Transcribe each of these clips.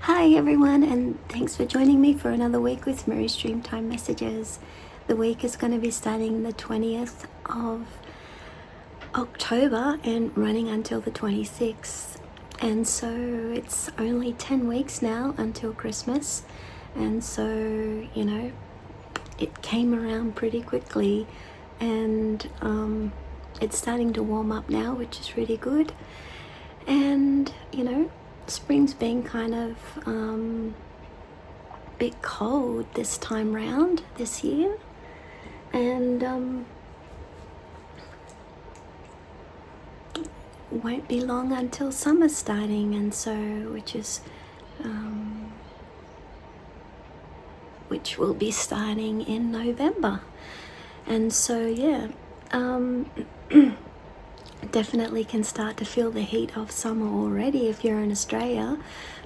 Hi everyone, and thanks for joining me for another week with Mirree's Dreamtime messages. The week is going to be starting the 20th of October and running until the 26th. And so it's only 10 weeks now until Christmas. And so, it came around pretty quickly, and it's starting to warm up now, which is really good. And, spring's been kind of bit cold this time round this year, and won't be long until summer's starting, and so which will be starting in November. And so definitely can start to feel the heat of summer already if you're in Australia.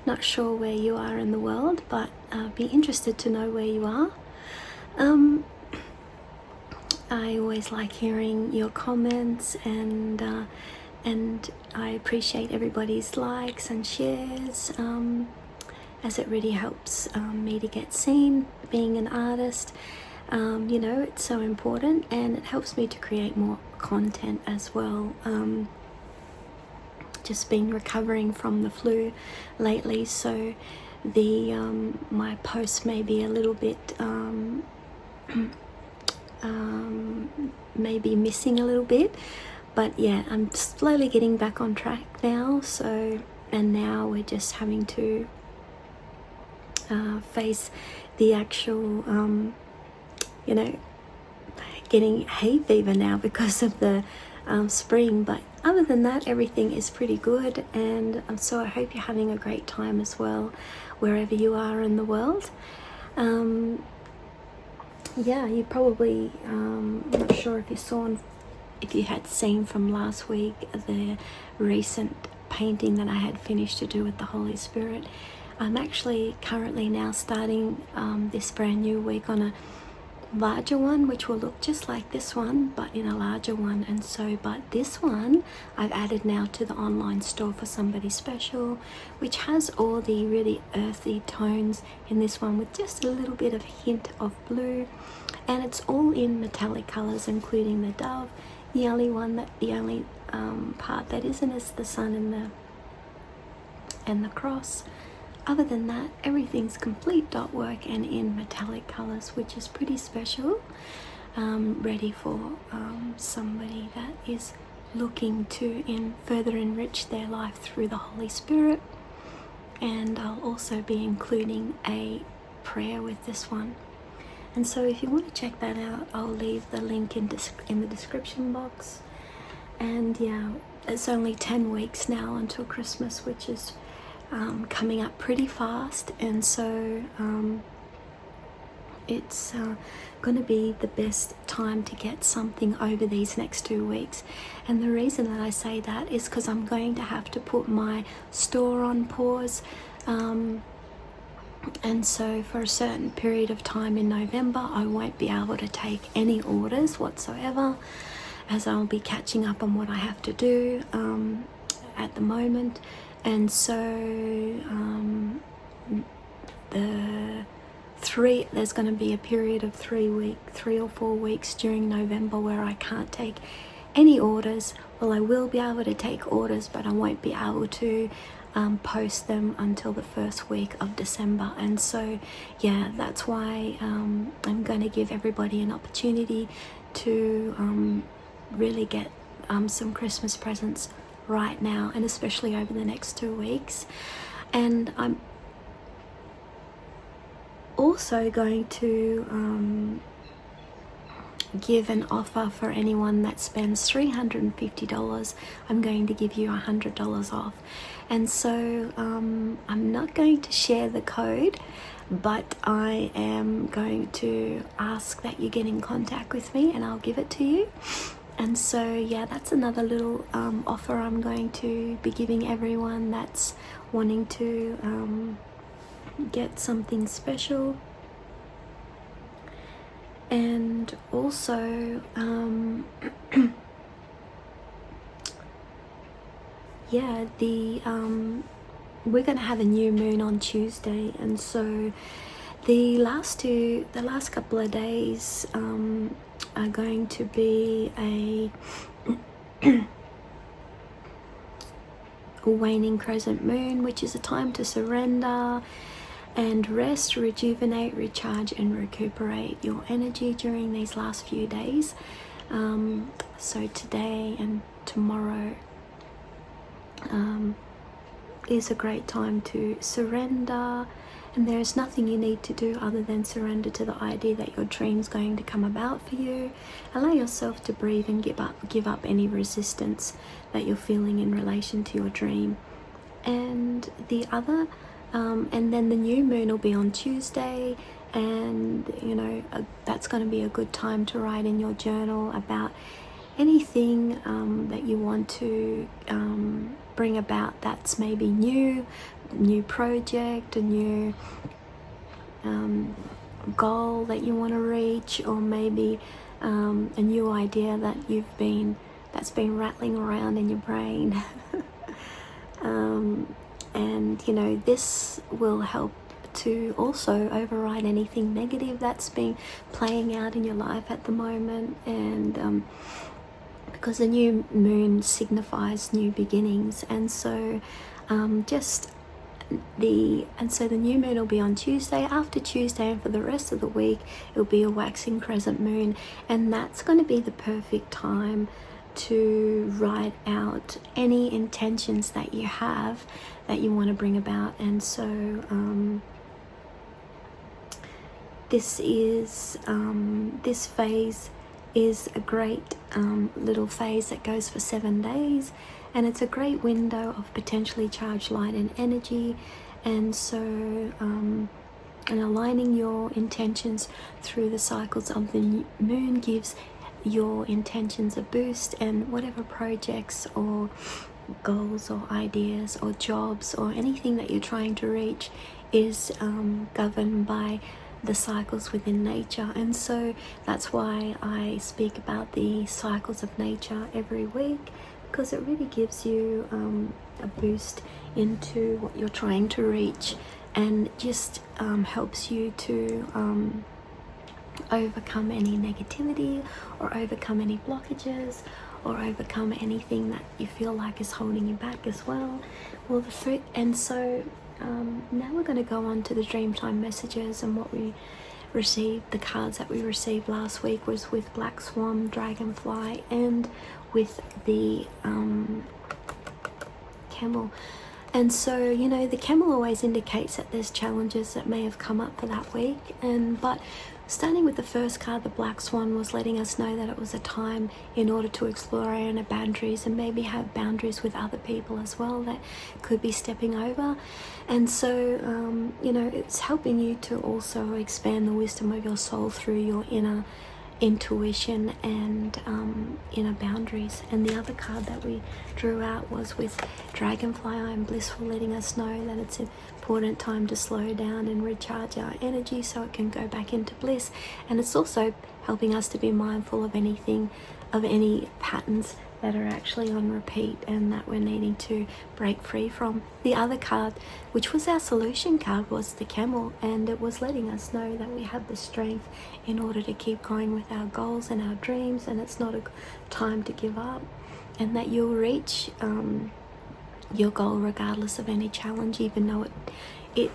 Not sure where you are in the world, but be interested to know where you are. I always like hearing your comments, and I appreciate everybody's likes and shares, as it really helps me to get seen. Being an artist, it's so important, and it helps me to create more content as well. Just been recovering from the flu lately, so the my posts may be a little bit maybe missing a little bit, but yeah, I'm slowly getting back on track now. So, and now we're just having to face the actual getting hay fever now because of the spring. But other than that, everything is pretty good, and so I hope you're having a great time as well, wherever you are in the world. You probably not sure if you had seen from last week the recent painting that I had finished to do with the Holy Spirit. I'm actually currently now starting this brand new week on a larger one, which will look just like this one but in a larger one. And so, but this one I've added now to the online store for somebody special, which has all the really earthy tones in this one with just a little bit of hint of blue, and it's all in metallic colors, including the dove. The only part that isn't is the sun and the cross. Other than that, everything's complete dot work and in metallic colors, which is pretty special. Ready for somebody that is looking to further enrich their life through the Holy Spirit. And I'll also be including a prayer with this one. And so if you want to check that out, I'll leave the link in the description box. And yeah, it's only 10 weeks now until Christmas, which is coming up pretty fast. And so it's going to be the best time to get something over these next 2 weeks. And the reason that I say that is because I'm going to have to put my store on pause. And so for a certain period of time in November, I won't be able to take any orders whatsoever, as I'll be catching up on what I have to do at the moment. And so there's going to be a period of 3 or 4 weeks during November where I can't take any orders. Well, I will be able to take orders, but I won't be able to post them until the first week of December. And so yeah, that's why I'm going to give everybody an opportunity to really get some Christmas presents right now, and especially over the next 2 weeks. And I'm also going to give an offer for anyone that spends $350. I'm going to give you $100 off. And so I'm not going to share the code, but I am going to ask that you get in contact with me, and I'll give it to you. And so yeah, that's another little offer I'm going to be giving everyone that's wanting to get something special. And also yeah, the we're going to have a new moon on Tuesday, and so the last couple of days are going to be a waning crescent moon, which is a time to surrender and rest, rejuvenate, recharge, and recuperate your energy during these last few days. So today and tomorrow is a great time to surrender, and there is nothing you need to do other than surrender to the idea that your dream's going to come about for you. Allow yourself to breathe and give up any resistance that you're feeling in relation to your dream. And the other and then the new moon will be on Tuesday, and that's going to be a good time to write in your journal about anything that you want to bring about that's maybe new project, a new goal that you want to reach, or maybe a new idea that's been rattling around in your brain. And this will help to also override anything negative that's been playing out in your life at the moment. And because the new moon signifies new beginnings, and so the new moon will be on Tuesday. After Tuesday and for the rest of the week, it'll be a waxing crescent moon, and that's going to be the perfect time to write out any intentions that you have that you want to bring about. And so this phase is a great little phase that goes for 7 days, and it's a great window of potentially charged light and energy. And so and aligning your intentions through the cycles of the moon gives your intentions a boost, and whatever projects or goals or ideas or jobs or anything that you're trying to reach is governed by the cycles within nature. And so that's why I speak about the cycles of nature every week, because it really gives you a boost into what you're trying to reach, and just helps you to overcome any negativity, or overcome any blockages, or overcome anything that you feel like is holding you back as well. And so now we're going to go on to the Dreamtime messages. And what we received, the cards that we received last week, was with Black Swan, Dragonfly, and with the Camel. And so, the Camel always indicates that there's challenges that may have come up for that week. But starting with the first card, the Black Swan was letting us know that it was a time in order to explore our inner boundaries, and maybe have boundaries with other people as well that could be stepping over. And so, it's helping you to also expand the wisdom of your soul through your inner intuition and inner boundaries. And the other card that we drew out was with Dragonfly, I am blissful, letting us know that it's an important time to slow down and recharge our energy so it can go back into bliss. And it's also helping us to be mindful of any patterns that are actually on repeat and that we're needing to break free from. The other card, which was our solution card, was the Camel, and it was letting us know that we have the strength in order to keep going with our goals and our dreams, and it's not a time to give up, and that you'll reach your goal regardless of any challenge, even though it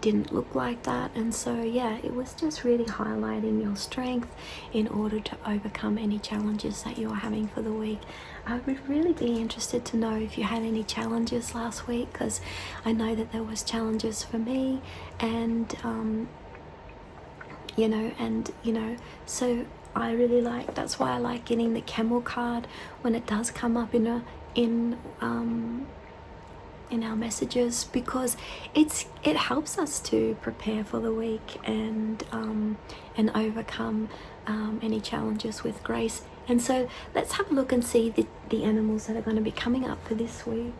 didn't look like that. And so it was just really highlighting your strength in order to overcome any challenges that you're having for the week. I would really be interested to know if you had any challenges last week, because I know that there was challenges for me, and so I really that's why I like getting the Camel card when it does come up in our messages, because it helps us to prepare for the week and overcome any challenges with grace. And so let's have a look and see the animals that are going to be coming up for this week.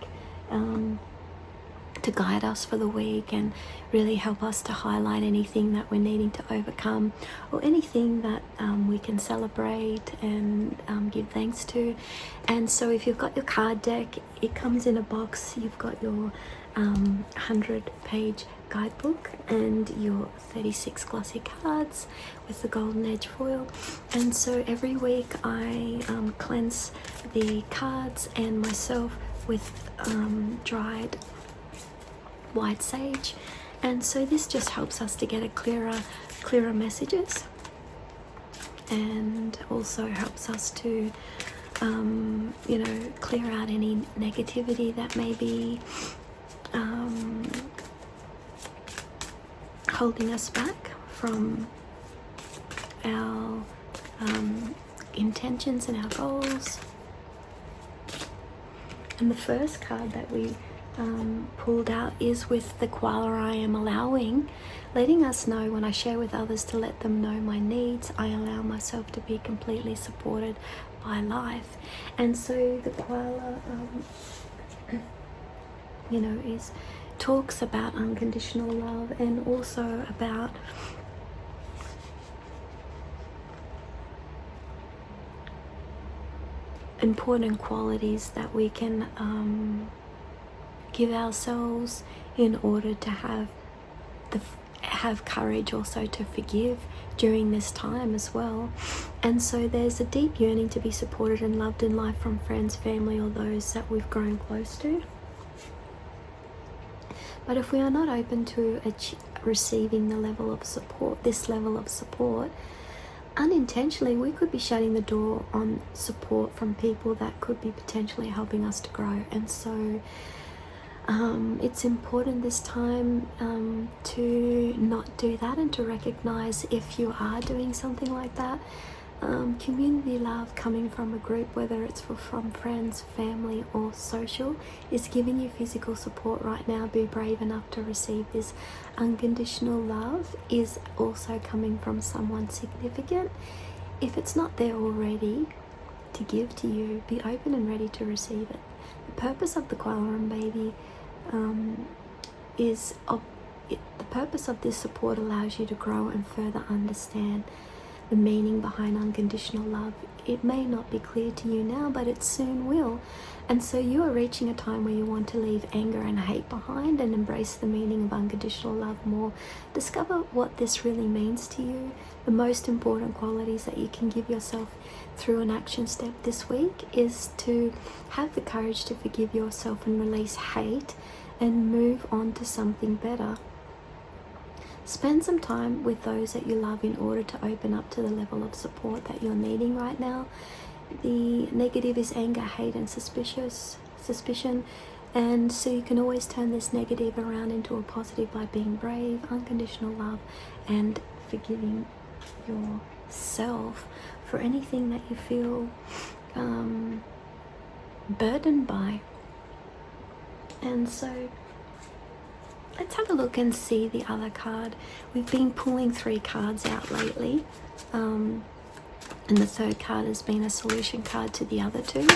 to guide us for the week and really help us to highlight anything that we're needing to overcome, or anything that we can celebrate and give thanks to. And so if you've got your card deck, it comes in a box. You've got your 100-page guidebook and your 36 glossy cards with the golden edge foil. And so every week I cleanse the cards and myself with dried white sage, and so this just helps us to get a clearer messages, and also helps us to clear out any negativity that may be holding us back from our intentions and our goals. And the first card that we pulled out is with the koala. I am allowing, letting us know when I share with others to let them know my needs, I allow myself to be completely supported by life. And so the koala talks about unconditional love, and also about important qualities that we can give ourselves in order to have courage also to forgive during this time as well. And so there's a deep yearning to be supported and loved in life from friends, family, or those that we've grown close to. But if we are not open to receiving the level of support, this level of support, unintentionally we could be shutting the door on support from people that could be potentially helping us to grow. And so it's important this time to not do that, and to recognize if you are doing something like that. Community love coming from a group, whether it's from friends, family, or social, is giving you physical support right now. Be brave enough to receive this. Unconditional love is also coming from someone significant. If it's not there already to give to you, be open and ready to receive it. The purpose of the koala and baby the purpose of this support allows you to grow and further understand the meaning behind unconditional love. It may not be clear to you now, but it soon will. And so you are reaching a time where you want to leave anger and hate behind and embrace the meaning of unconditional love more. Discover what this really means to you. The most important qualities that you can give yourself through an action step this week is to have the courage to forgive yourself and release hate and move on to something better. Spend some time with those that you love in order to open up to the level of support that you're needing right now. The negative is anger, hate, and suspicion. And so you can always turn this negative around into a positive by being brave, unconditional love, and forgiving yourself for anything that you feel burdened by. And so let's have a look and see the other card. We've been pulling 3 cards out lately, and the third card has been a solution card to the other 2.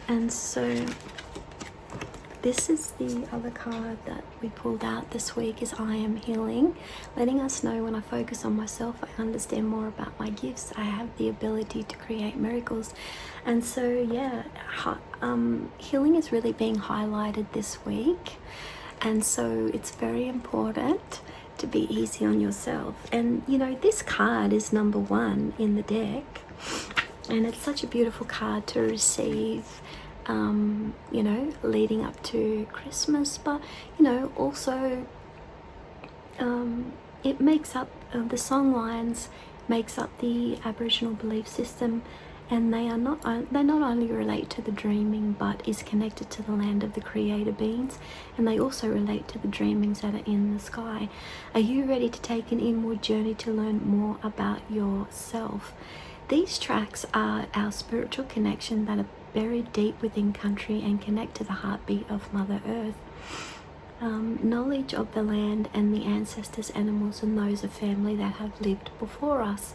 And so this is the other card that we pulled out this week, is I am healing, letting us know when I focus on myself, I understand more about my gifts, I have the ability to create miracles. And so healing is really being highlighted this week. And so it's very important to be easy on yourself. And this card is number 1 in the deck, and it's such a beautiful card to receive, leading up to Christmas. But also it makes up the song lines makes up the Aboriginal belief system. And they not only relate to the dreaming, but is connected to the land of the creator beings, and they also relate to the dreamings that are in the sky. Are you ready to take an inward journey to learn more about yourself? These tracks are our spiritual connection that are buried deep within country and connect to the heartbeat of Mother Earth. Knowledge of the land and the ancestors, animals, and those of family that have lived before us.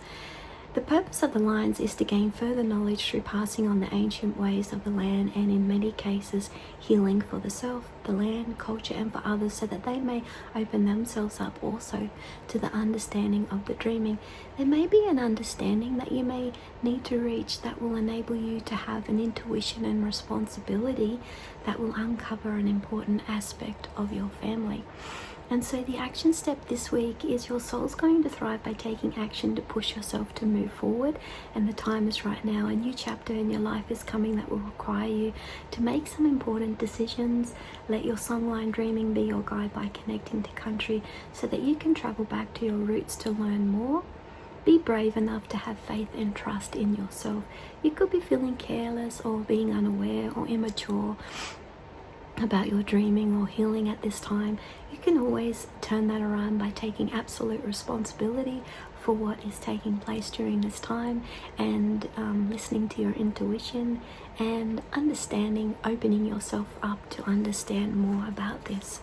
The purpose of the lines is to gain further knowledge through passing on the ancient ways of the land, and in many cases healing for the self, the land, culture, and for others, so that they may open themselves up also to the understanding of the dreaming. There may be an understanding that you may need to reach that will enable you to have an intuition and responsibility that will uncover an important aspect of your family. And so the action step this week is your soul's going to thrive by taking action to push yourself to move forward. And the time is right now. A new chapter in your life is coming that will require you to make some important decisions. Let your songline dreaming be your guide by connecting to country so that you can travel back to your roots to learn more. Be brave enough to have faith and trust in yourself. You could be feeling careless or being unaware or immature about your dreaming or healing at this time. You can always turn that around by taking absolute responsibility for what is taking place during this time, and listening to your intuition and understanding, opening yourself up to understand more about this.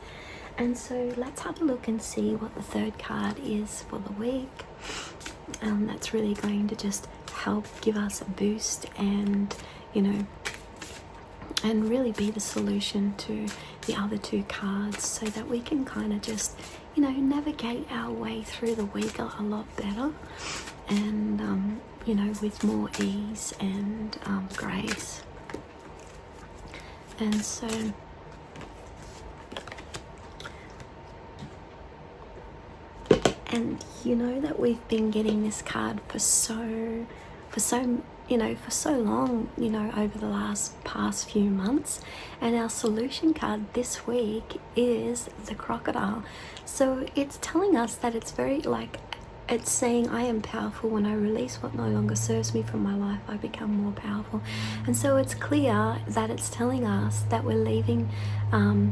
And so let's have a look and see what the third card is for the week. That's really going to just help give us a boost and, and really be the solution to the other two cards, so that we can kind of just, navigate our way through the week a lot better, and, with more ease and grace. And so, and that we've been getting this card for so long, over the past few months. And our solution card this week is the crocodile. So it's telling us that it's it's saying, I am powerful. When I release what no longer serves me from my life, I become more powerful. And so it's clear that it's telling us that we're leaving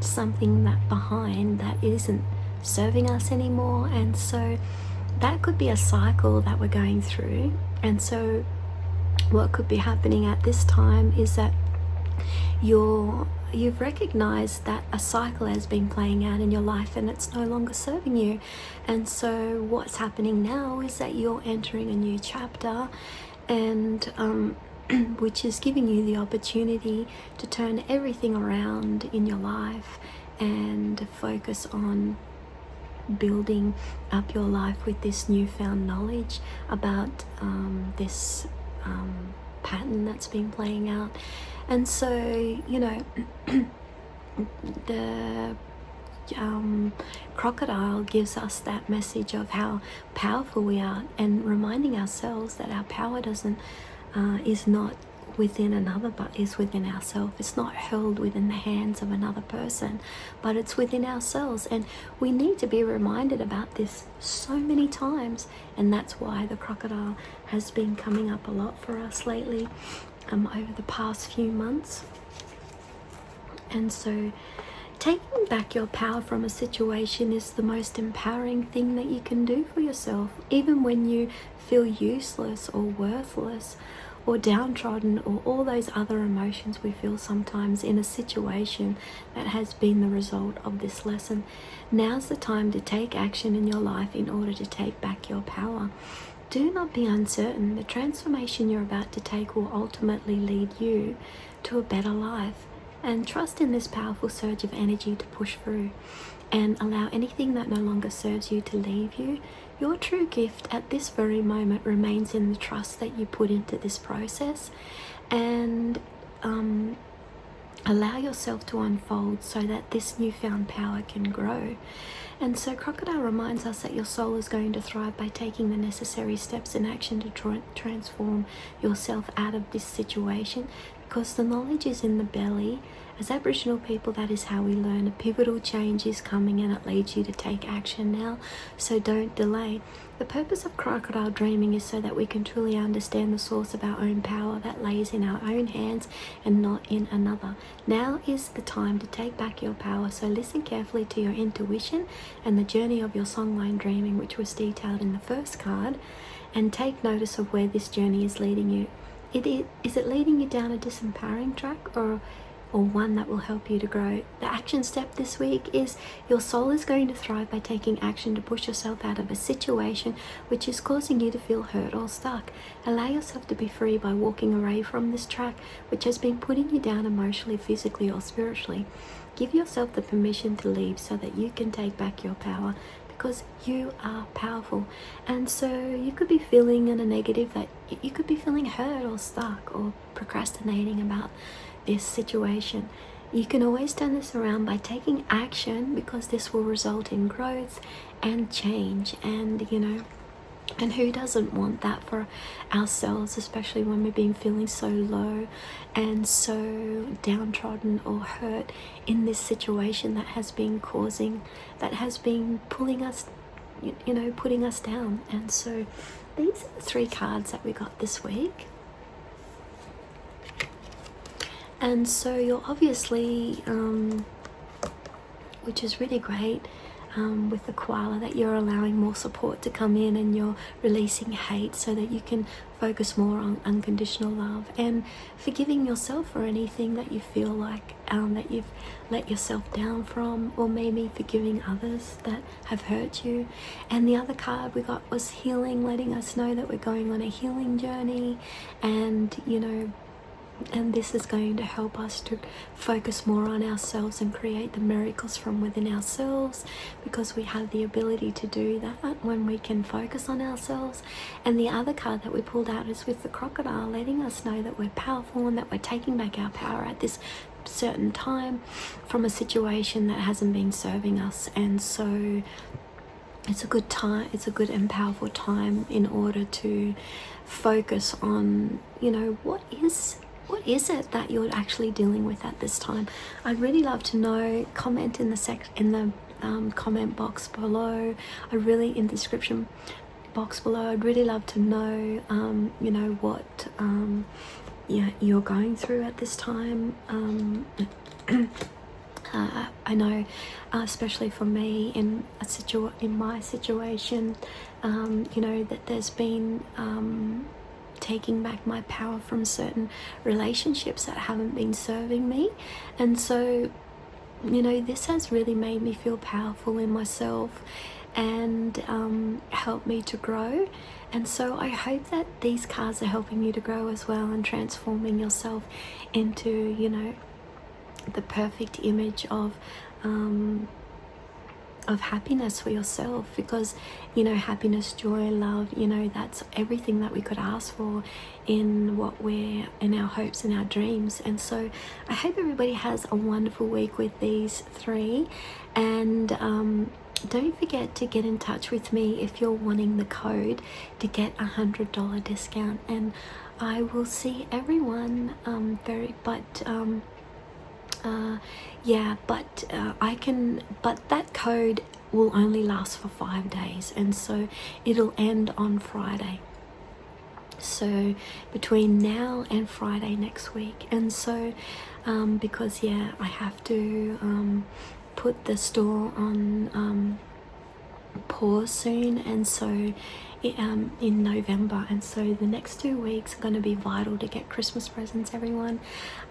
something behind that isn't serving us anymore. And so that could be a cycle that we're going through. And so what could be happening at this time is that you've recognized that a cycle has been playing out in your life and it's no longer serving you. And so what's happening now is that you're entering a new chapter, and which is giving you the opportunity to turn everything around in your life and focus on building up your life with this newfound knowledge about this pattern that's been playing out. And so the crocodile gives us that message of how powerful we are, and reminding ourselves that our power is not within another, but is within ourselves. It's not held within the hands of another person, but it's within ourselves. And we need to be reminded about this so many times, and that's why the crocodile has been coming up a lot for us lately, over the past few months. And so taking back your power from a situation is the most empowering thing that you can do for yourself, even when you feel useless or worthless or downtrodden, or all those other emotions we feel sometimes in a situation that has been the result of this lesson. Now's the time to take action in your life in order to take back your power. Do not be uncertain. The transformation you're about to take will ultimately lead you to a better life. And trust in this powerful surge of energy to push through, and allow anything that no longer serves you to leave you. Your true gift at this very moment remains in the trust that you put into this process, and allow yourself to unfold so that this newfound power can grow. And so crocodile reminds us that your soul is going to thrive by taking the necessary steps in action to transform yourself out of this situation, because the knowledge is in the belly. As Aboriginal people, that is how we learn. A pivotal change is coming, and it leads you to take action now, so don't delay. The purpose of crocodile dreaming is so that we can truly understand the source of our own power that lays in our own hands and not in another. Now is the time to take back your power, so listen carefully to your intuition and the journey of your songline dreaming, which was detailed in the first card, and take notice of where this journey is leading you. Is it leading you down a disempowering track, or or one that will help you to grow. The action step this week is your soul is going to thrive by taking action to push yourself out of a situation which is causing you to feel hurt or stuck. Allow yourself to be free by walking away from this track which has been putting you down emotionally, physically, or spiritually. Give yourself the permission to leave so that you can take back your power, because you are powerful. And so you could be feeling in a negative, that you could be feeling hurt or stuck or procrastinating about this situation. You can always turn this around by taking action, because this will result in growth and change. And and who doesn't want that for ourselves, especially when we've been feeling so low and so downtrodden or hurt in this situation that has been pulling us, putting us down. And so these are the 3 cards that we got this week. And so you're obviously, which is really great, with the koala, that you're allowing more support to come in, and you're releasing hate so that you can focus more on unconditional love and forgiving yourself for anything that you feel like that you've let yourself down from, or maybe forgiving others that have hurt you. And the other card we got was healing, letting us know that we're going on a healing journey, and and this is going to help us to focus more on ourselves and create the miracles from within ourselves, because we have the ability to do that when we can focus on ourselves. And the other card that we pulled out is with the crocodile, letting us know that we're powerful and that we're taking back our power at this certain time from a situation that hasn't been serving us. And so it's a good time, it's a good and powerful time in order to focus on, what is it that you're actually dealing with at this time? I'd really love to know. Comment in the comment box below. In the description box below. I'd really love to know, what you're going through at this time. I know, especially for me in my situation, that there's been taking back my power from certain relationships that haven't been serving me. And so this has really made me feel powerful in myself and helped me to grow. And so I hope that these cards are helping you to grow as well, and transforming yourself into the perfect image of happiness for yourself, because happiness, joy, love, that's everything that we could ask for in our hopes and our dreams. And so I hope everybody has a wonderful week with these 3, and don't forget to get in touch with me if you're wanting the code to get $100 discount. And I will see everyone but that code will only last for 5 days, and so it'll end on Friday, so between now and Friday next week. And so because I have to put the store on pause soon, and so in November, and so the next 2 weeks are going to be vital to get Christmas presents, everyone.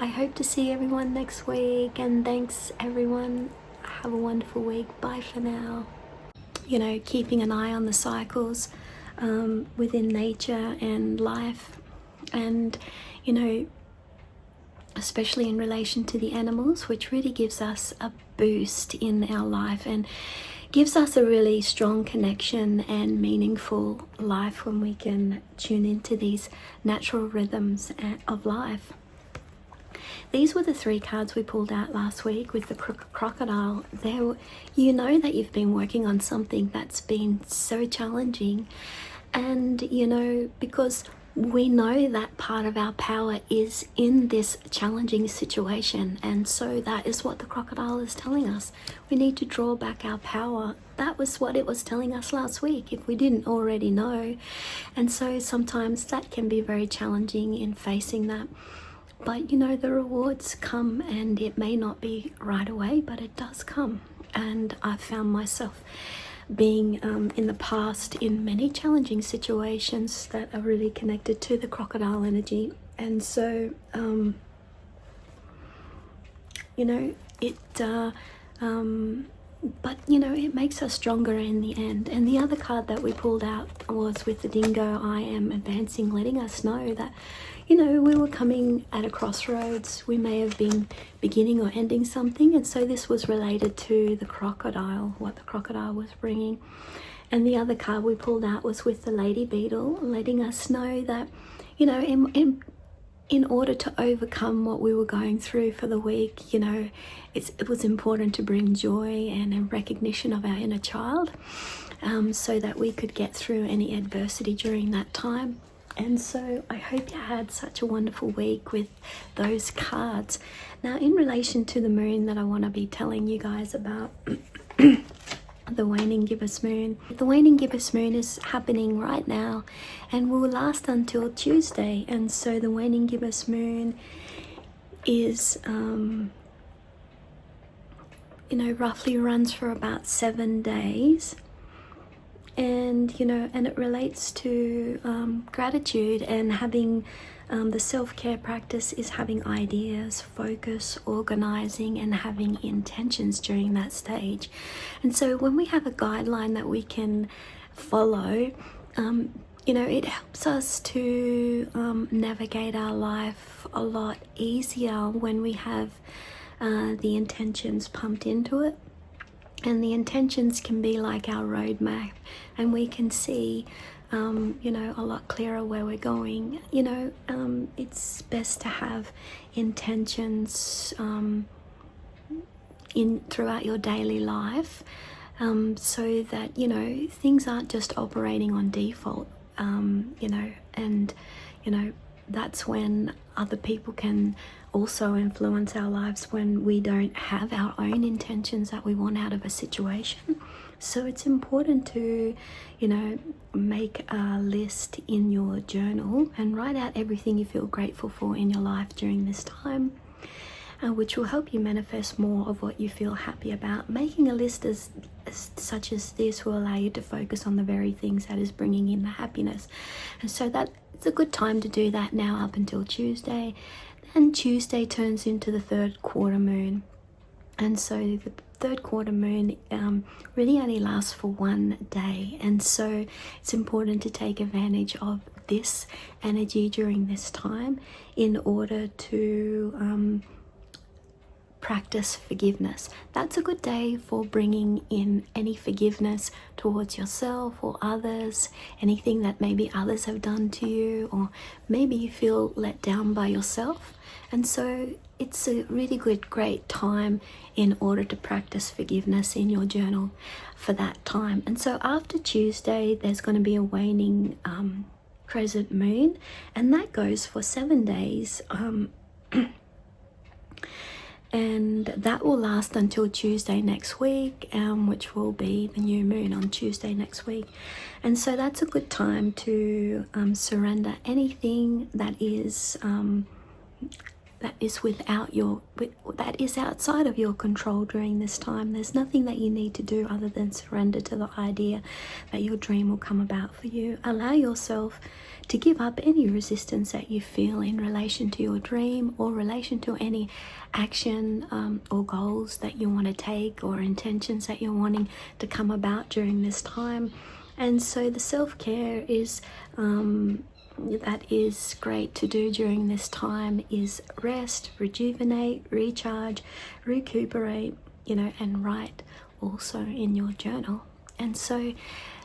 I hope to see everyone next week, and thanks everyone. Have a wonderful week. Bye for now. Keeping an eye on the cycles within nature and life, and especially in relation to the animals, which really gives us a boost in our life and gives us a really strong connection and meaningful life when we can tune into these natural rhythms of life. These were the 3 cards we pulled out last week with the crocodile. That you've been working on something that's been so challenging, and because we know that part of our power is in this challenging situation, and so that is what the crocodile is telling us. We need to draw back our power. That was what it was telling us last week, if we didn't already know. And so sometimes that can be very challenging in facing that. But the rewards come, and it may not be right away, but it does come. And I've found myself being in the past in many challenging situations that are really connected to the crocodile energy. And so you know, but you know, it makes us stronger in the end. And the other card that we pulled out was with the dingo, I am advancing, letting us know that, you know, we were coming at a crossroads. We may have been beginning or ending something, and so this was related to the crocodile, what the crocodile was bringing. And the other card we pulled out was with the lady beetle, letting us know that, you know, in order to overcome what we were going through for the week, you know, it was important to bring joy and a recognition of our inner child, so that we could get through any adversity during that time. And so I hope you had such a wonderful week with those cards. Now, in relation to the moon that I want to be telling you guys about, the waning gibbous moon. The waning gibbous moon is happening right now and will last until Tuesday. And so the waning gibbous moon is, you know, roughly runs for about 7 days. And, you know, and it relates to gratitude and having the self-care practice is having ideas, focus, organizing, and having intentions during that stage. And so when we have a guideline that we can follow, you know, it helps us to navigate our life a lot easier when we have the intentions pumped into it. And the intentions can be like our roadmap, and we can see, you know, a lot clearer where we're going. You know, it's best to have intentions throughout your daily life, so that, you know, things aren't just operating on default, you know, and, you know, that's when other people can also influence our lives when we don't have our own intentions that we want out of a situation. So it's important to, you know, make a list in your journal and write out everything you feel grateful for in your life during this time, which will help you manifest more of what you feel happy about. Making a list such as this will allow you to focus on the very things that is bringing in the happiness. And so that it's a good time to do that now up until Tuesday. And Tuesday turns into the third quarter moon. And so the third quarter moon really only lasts for 1 day. And so it's important to take advantage of this energy during this time in order to practice forgiveness. That's a good day for bringing in any forgiveness towards yourself or others, anything that maybe others have done to you, or maybe you feel let down by yourself. And so it's a really great time in order to practice forgiveness in your journal for that time. And so after Tuesday, there's going to be a waning crescent moon, and that goes for 7 days. And that will last until Tuesday next week, which will be the new moon on Tuesday next week. And so that's a good time to surrender anything that is outside of your control during this time. There's nothing that you need to do other than surrender to the idea that your dream will come about for you. Allow yourself to give up any resistance that you feel in relation to your dream or relation to any action or goals that you want to take or intentions that you're wanting to come about during this time. And so the self-care is that is great to do during this time is rest, rejuvenate, recharge, recuperate, you know, and write also in your journal. And so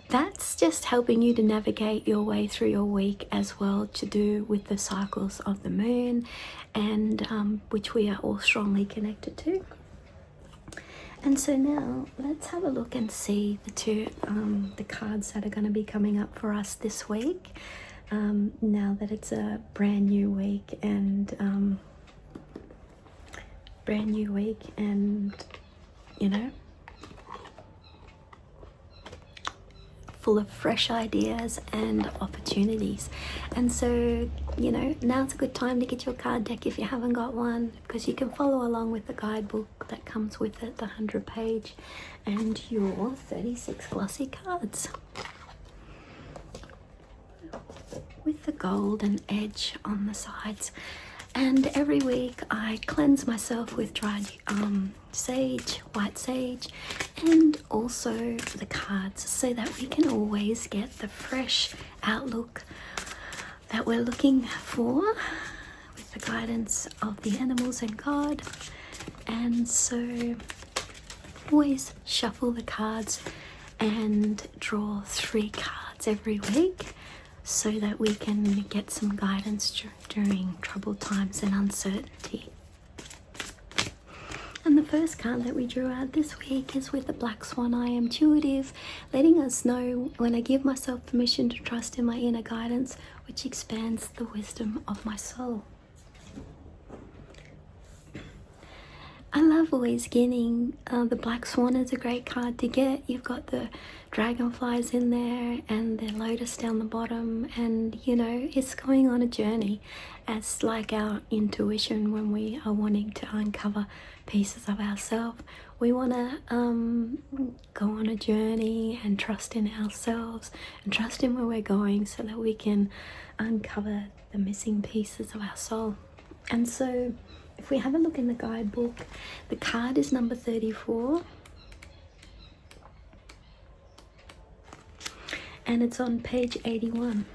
that's just helping you to navigate your way through your week as well, to do with the cycles of the moon, and which we are all strongly connected to. And so now let's have a look and see the cards that are going to be coming up for us this week. Now that it's a brand new week and you know, full of fresh ideas and opportunities. And so, you know, now's a good time to get your card deck if you haven't got one, because you can follow along with the guidebook that comes with it, the 100-page, and your 36 glossy cards with the golden edge on the sides. And every week I cleanse myself with dried sage, white sage, and also the cards, so that we can always get the fresh outlook that we're looking for with the guidance of the animals and God. And so always shuffle the cards and draw 3 cards every week, so that we can get some guidance during troubled times and uncertainty. And the first card that we drew out this week is with the Black Swan. I am intuitive, letting us know when I give myself permission to trust in my inner guidance, which expands the wisdom of my soul. I love always getting the Black Swan is a great card to get. You've got the dragonflies in there and the lotus down the bottom, and you know, it's going on a journey. It's like our intuition when we are wanting to uncover pieces of ourselves. We want to go on a journey and trust in ourselves and trust in where we're going, so that we can uncover the missing pieces of our soul. And so if we have a look in the guidebook, the card is number 34. And it's on page 81.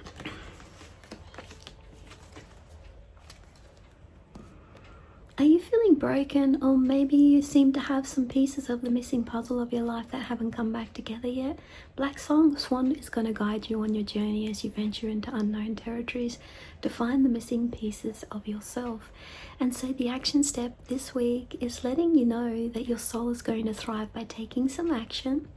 Are you feeling broken, or maybe you seem to have some pieces of the missing puzzle of your life that haven't come back together yet? Black Swan is going to guide you on your journey as you venture into unknown territories to find the missing pieces of yourself. And so the action step this week is letting you know that your soul is going to thrive by taking some action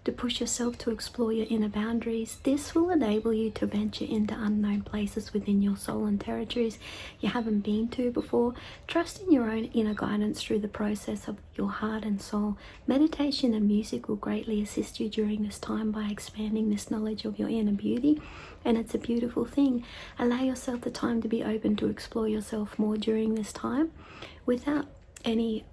to push yourself to explore your inner boundaries. This will enable you to venture into unknown places within your soul and territories you haven't been to before. Trust in your own inner guidance through the process of your heart and soul. Meditation and music will greatly assist you during this time by expanding this knowledge of your inner beauty, and it's a beautiful thing. Allow yourself the time to be open to explore yourself more during this time without any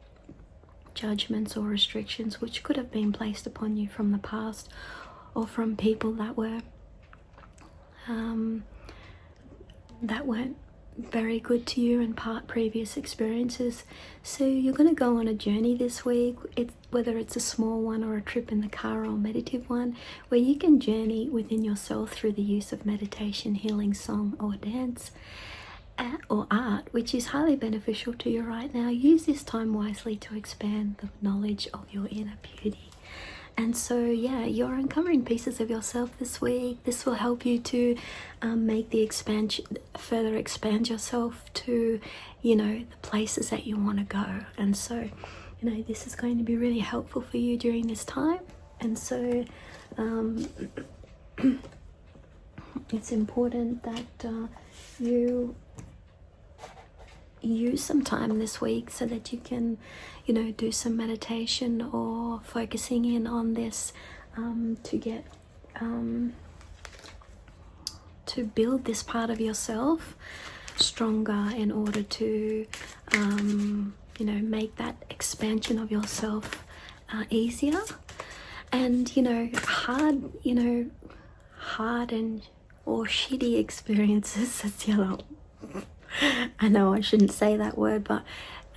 judgments or restrictions which could have been placed upon you from the past, or from people that weren't very good to you in previous experiences. So you're going to go on a journey this week, whether it's a small one or a trip in the car or a meditative one, where you can journey within yourself through the use of meditation, healing, song or dance, or art, which is highly beneficial to you right now. Use this time wisely to expand the knowledge of your inner beauty. And so yeah, you're uncovering pieces of yourself this week. This will help you to make the expansion, further expand yourself to, you know, the places that you want to go. And so, you know, this is going to be really helpful for you during this time. And so it's important that you use some time this week so that you can, you know, do some meditation or focusing in on this to get to build this part of yourself stronger in order to you know, make that expansion of yourself easier. And you know, hard and or shitty experiences, that's yellow. I know I shouldn't say that word, but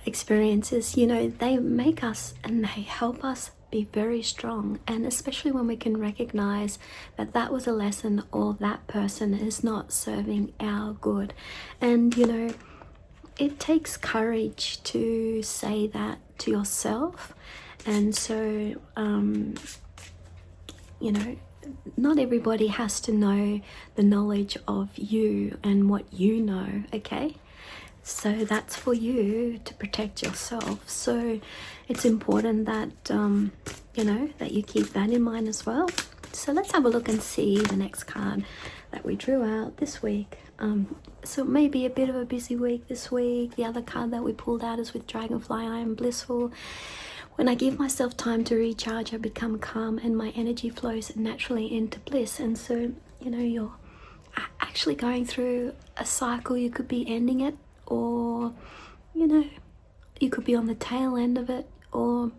experiences, you know, they make us and they help us be very strong. And especially when we can recognize that that was a lesson, or that person is not serving our good. And you know, it takes courage to say that to yourself. And so you know, not everybody has to know the knowledge of you and what you know, okay? So that's for you to protect yourself. So it's important that, you know, that you keep that in mind as well. So let's have a look and see the next card that we drew out this week. So it may be a bit of a busy week this week. The other card that we pulled out is with Dragonfly. I am blissful. When I give myself time to recharge, I become calm and my energy flows naturally into bliss. And so, you know, you're actually going through a cycle. You could be ending it, or, you know, you could be on the tail end of it, or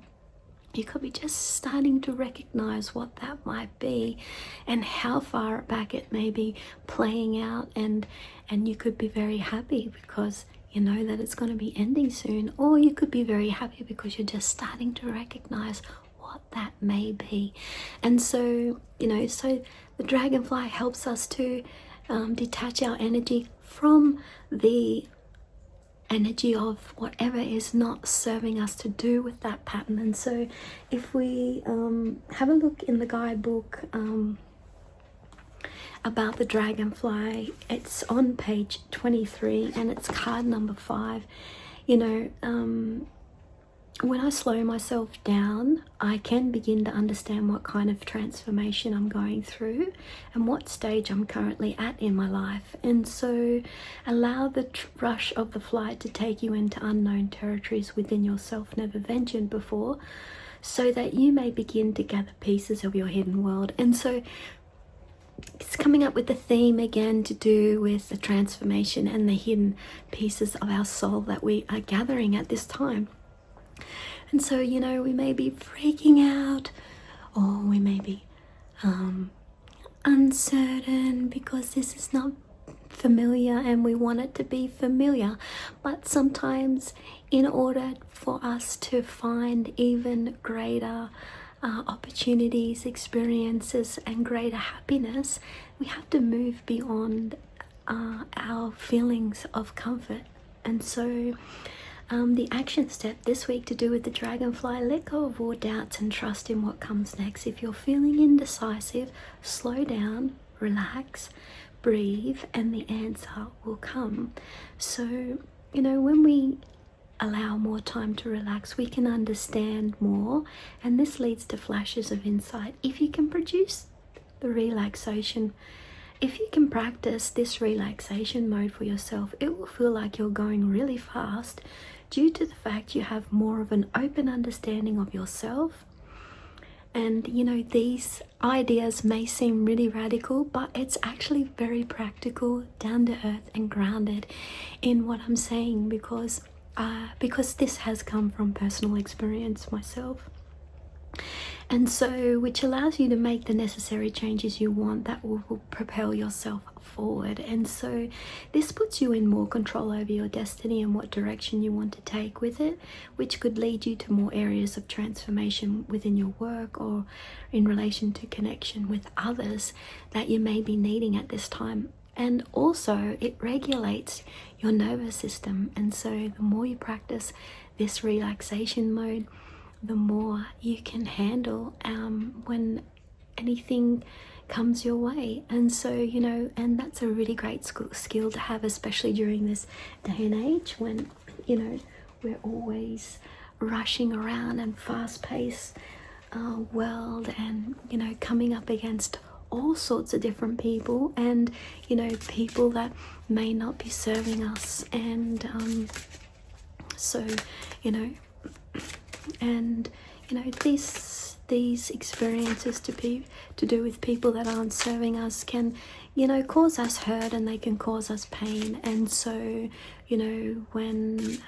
you could be just starting to recognize what that might be and how far back it may be playing out. And you could be very happy because you know that it's going to be ending soon, or you could be very happy because you're just starting to recognize what that may be. And so, you know, so the dragonfly helps us to detach our energy from the energy of whatever is not serving us to do with that pattern. And so if we have a look in the guidebook about the dragonfly, it's on page 23 and it's card number 5. You know, when I slow myself down, I can begin to understand what kind of transformation I'm going through and what stage I'm currently at in my life. And so allow the rush of the flight to take you into unknown territories within yourself never ventured before, so that you may begin to gather pieces of your hidden world. And so it's coming up with the theme again to do with the transformation and the hidden pieces of our soul that we are gathering at this time. And so, you know, we may be freaking out, or we may be uncertain because this is not familiar and we want it to be familiar. But sometimes, in order for us to find even greater opportunities, experiences, and greater happiness, we have to move beyond our feelings of comfort. And so the action step this week to do with the dragonfly: let go of all doubts and trust in what comes next. If you're feeling indecisive, slow down, relax, breathe, and the answer will come. So, you know, when we allow more time to relax, we can understand more, and this leads to flashes of insight. If you can produce the relaxation, if you can practice this relaxation mode for yourself, it will feel like you're going really fast due to the fact you have more of an open understanding of yourself. And you know, these ideas may seem really radical, but it's actually very practical, down to earth, and grounded in what I'm saying, because this has come from personal experience myself. And so, which allows you to make the necessary changes you want that will propel yourself forward. And so this puts you in more control over your destiny and what direction you want to take with it, which could lead you to more areas of transformation within your work or in relation to connection with others that you may be needing at this time. And also it regulates your nervous system. And so the more you practice this relaxation mode, the more you can handle when anything comes your way. And so, you know, and that's a really great skill to have, especially during this day and age when, you know, we're always rushing around and fast-paced world, and, you know, coming up against all sorts of different people, and, you know, people that may not be serving us. And so, you know, and you know, these experiences to do with people that aren't serving us can, you know, cause us hurt, and they can cause us pain. And so, you know, when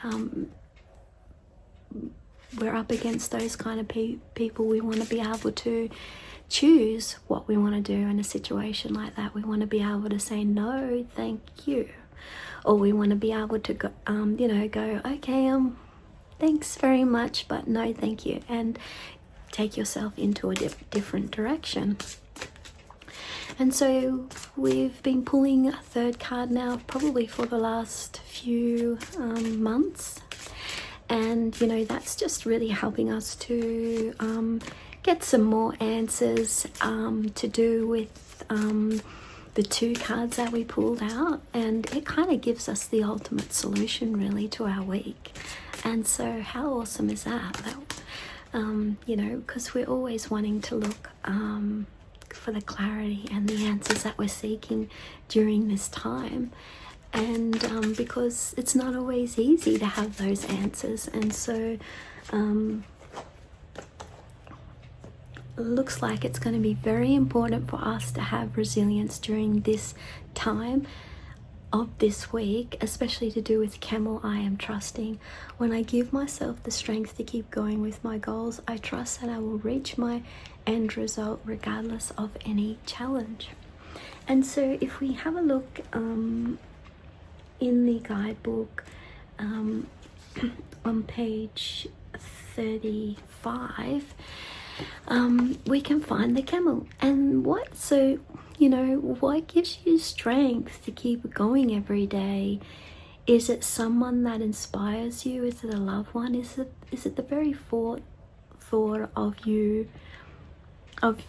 we're up against those kind of people, we want to be able to choose what we want to do in a situation like that. We want to be able to say no, thank you, or we want to be able to go, you know, go, okay, thanks very much, but no thank you, and take yourself into a different direction. And so we've been pulling a third card now probably for the last few months, and you know, that's just really helping us to get some more answers to do with the 2 cards that we pulled out, and it kind of gives us the ultimate solution really to our week. And so how awesome is that? You know, because we're always wanting to look for the clarity and the answers that we're seeking during this time. And because it's not always easy to have those answers. And so looks like it's going to be very important for us to have resilience during this time of this week, especially to do with Camel. I am trusting. When I give myself the strength to keep going with my goals, I trust that I will reach my end result regardless of any challenge. And so if we have a look in the guidebook on page 35, we can find the camel. And what gives you strength to keep going every day? Is it someone that inspires you? Is it a loved one? Is it the very thought of you, of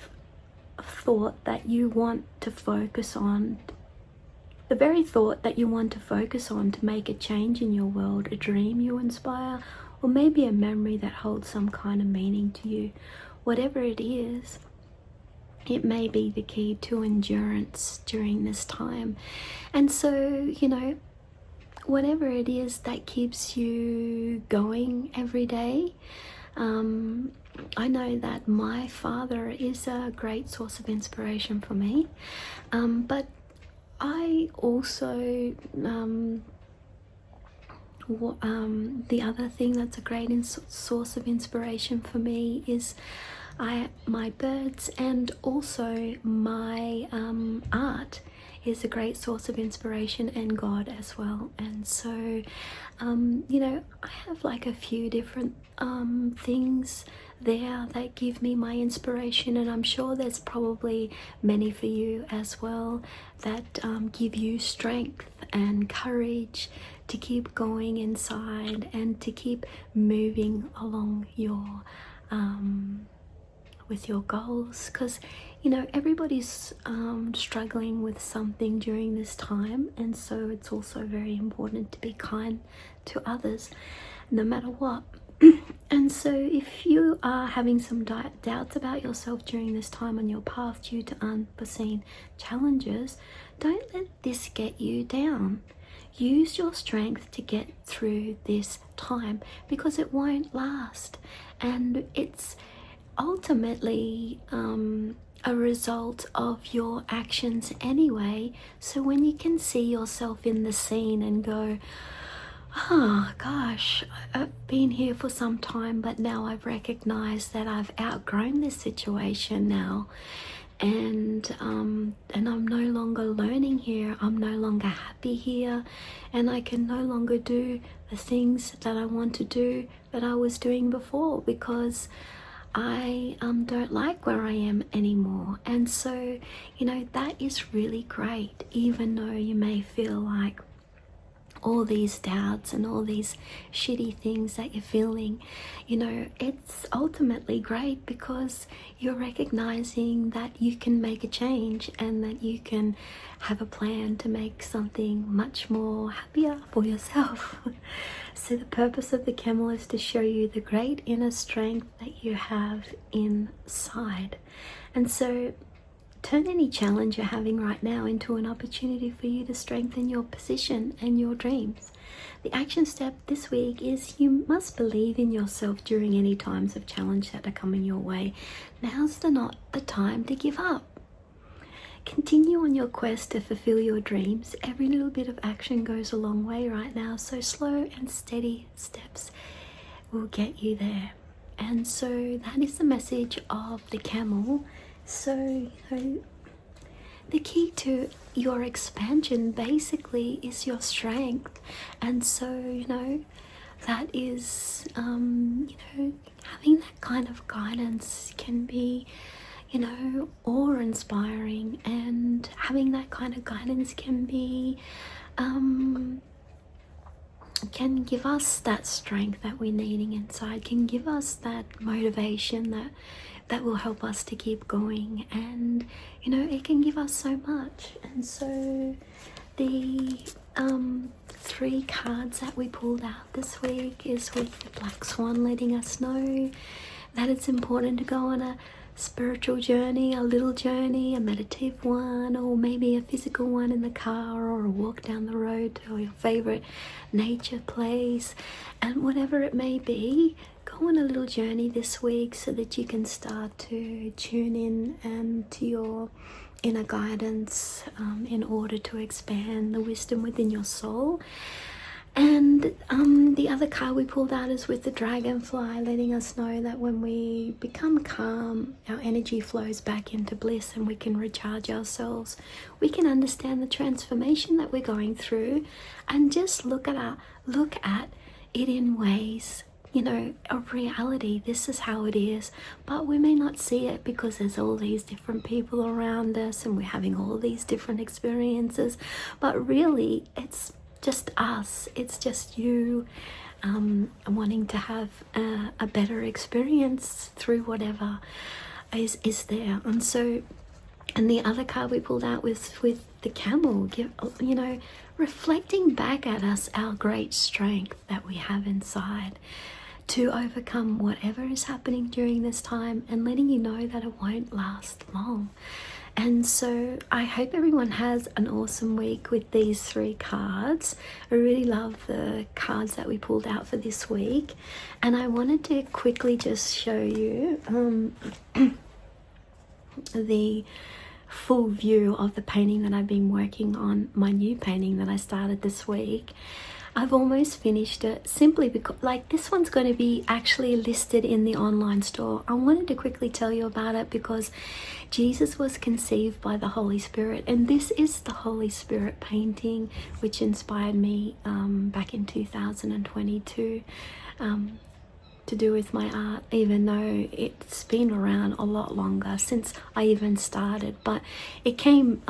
thought that you want to focus on, the very thought that you want to focus on to make a change in your world, a dream you inspire, or maybe a memory that holds some kind of meaning to you? Whatever it is, it may be the key to endurance during this time. And so, whatever it is that keeps you going every day, I know that my father is a great source of inspiration for me, but I also, the other thing that's a great source of inspiration for me is my birds, and also my art is a great source of inspiration, and God as well. And so, I have like a few different things there that give me my inspiration, and I'm sure there's probably many for you as well that give you strength and courage to keep going inside and to keep moving along your with your goals, because everybody's struggling with something during this time, and so it's also very important to be kind to others no matter what. And so if you are having some doubts about yourself during this time on your path due to unforeseen challenges, don't let this get you down. Use your strength to get through this time, because it won't last, and it's ultimately a result of your actions anyway. So when you can see yourself in the scene and go, oh gosh, I've been here for some time, but now I've recognized that I've outgrown this situation now, and I'm no longer learning here, I'm no longer happy here, and I can no longer do the things that I want to do that I was doing before, because I don't like where I am anymore. And so that is really great, even though you may feel like all these doubts and all these shitty things that you're feeling, it's ultimately great, because you're recognizing that you can make a change and that you can have a plan to make something much more happier for yourself. So the purpose of the camel is to show you the great inner strength that you have inside. And so turn any challenge you're having right now into an opportunity for you to strengthen your position and your dreams. The action step this week is you must believe in yourself during any times of challenge that are coming your way. Now's not the time to give up. Continue on your quest to fulfill your dreams. Every little bit of action goes a long way right now, so slow and steady steps will get you there. And so that is the message of the camel. So, the key to your expansion basically is your strength. And so, that is, having that kind of guidance can be, awe-inspiring, and having that kind of guidance can be, can give us that strength that we're needing inside, can give us that motivation that will help us to keep going, and it can give us so much. And so the 3 cards that we pulled out this week is with the Black Swan, letting us know that it's important to go on a spiritual journey, a little journey, a meditative one, or maybe a physical one in the car, or a walk down the road to your favorite nature place, and whatever it may be, go on a little journey this week so that you can start to tune in and to your inner guidance in order to expand the wisdom within your soul. And the other card we pulled out is with the dragonfly, letting us know that when we become calm, our energy flows back into bliss and we can recharge ourselves. We can understand the transformation that we're going through and just look at it in ways, you know, of reality. This is how it is, but we may not see it because there's all these different people around us and we're having all these different experiences, but really it's just us, it's just you wanting to have a better experience through whatever is there. And so, and the other card we pulled out was with the camel, you know, reflecting back at us our great strength that we have inside to overcome whatever is happening during this time, and letting you know that it won't last long. And so I hope everyone has an awesome week with these 3 cards. I really love the cards that we pulled out for this week. And I wanted to quickly just show you the full view of the painting that I've been working on, my new painting that I started this week. I've almost finished it, simply because, like, this one's going to be actually listed in the online store. I wanted to quickly tell you about it because Jesus was conceived by the Holy Spirit, and this is the Holy Spirit painting which inspired me back in 2022 to do with my art, even though it's been around a lot longer since I even started, but it came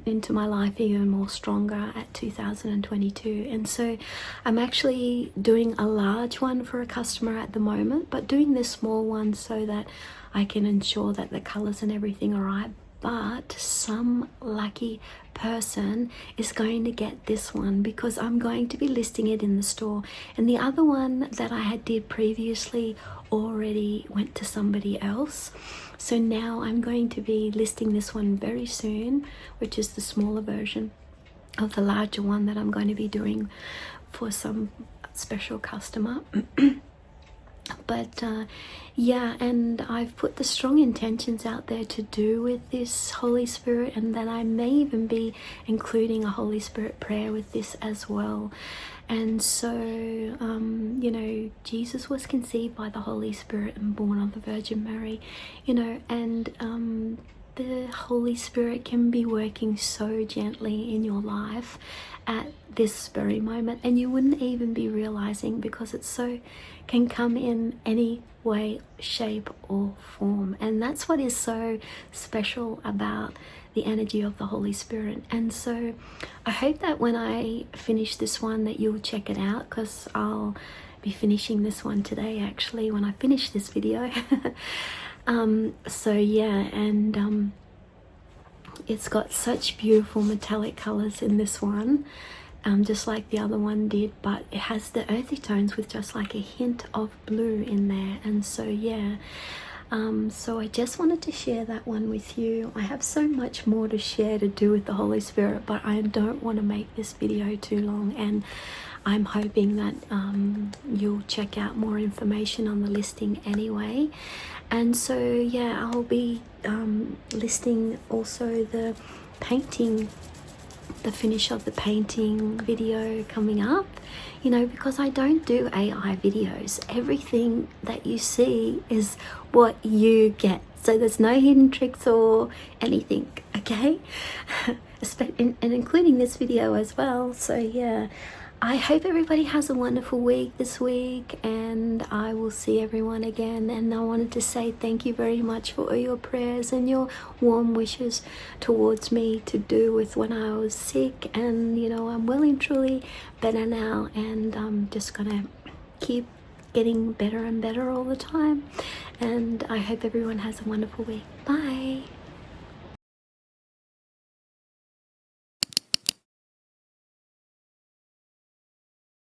into my life even more stronger at 2022. And so I'm actually doing a large one for a customer at the moment, but doing this small one so that I can ensure that the colors and everything are right. But some lucky person is going to get this one because I'm going to be listing it in the store. And the other one that I had did previously already went to somebody else. So now I'm going to be listing this one very soon, which is the smaller version of the larger one that I'm going to be doing for some special customer. But yeah, and I've put the strong intentions out there to do with this Holy Spirit, and then I may even be including a Holy Spirit prayer with this as well. And so, you know, Jesus was conceived by the Holy Spirit and born of the Virgin Mary, you know, and the Holy Spirit can be working so gently in your life at this very moment, and you wouldn't even be realizing, because it so can come in any way, shape or form. And that's what is so special about the energy of the Holy Spirit. And so I hope that when I finish this one that you'll check it out, because I'll be finishing this one today actually when I finish this video. So yeah, and it's got such beautiful metallic colors in this one, just like the other one did, but it has the earthy tones with just like a hint of blue in there. And so yeah, so I just wanted to share that one with you. I have so much more to share to do with the Holy Spirit, but I don't want to make this video too long, and I'm hoping that you'll check out more information on the listing anyway. And so yeah, I'll be listing also the painting, the finish of the painting video coming up, you know, because I don't do AI videos. Everything that you see is what you get, so there's no hidden tricks or anything, okay? And including this video as well. So yeah, I hope everybody has a wonderful week this week, and I will see everyone again. And I wanted to say thank you very much for all your prayers and your warm wishes towards me to do with when I was sick. And you know, I'm well and truly better now, and I'm just gonna keep getting better and better all the time. And I hope everyone has a wonderful week. Bye.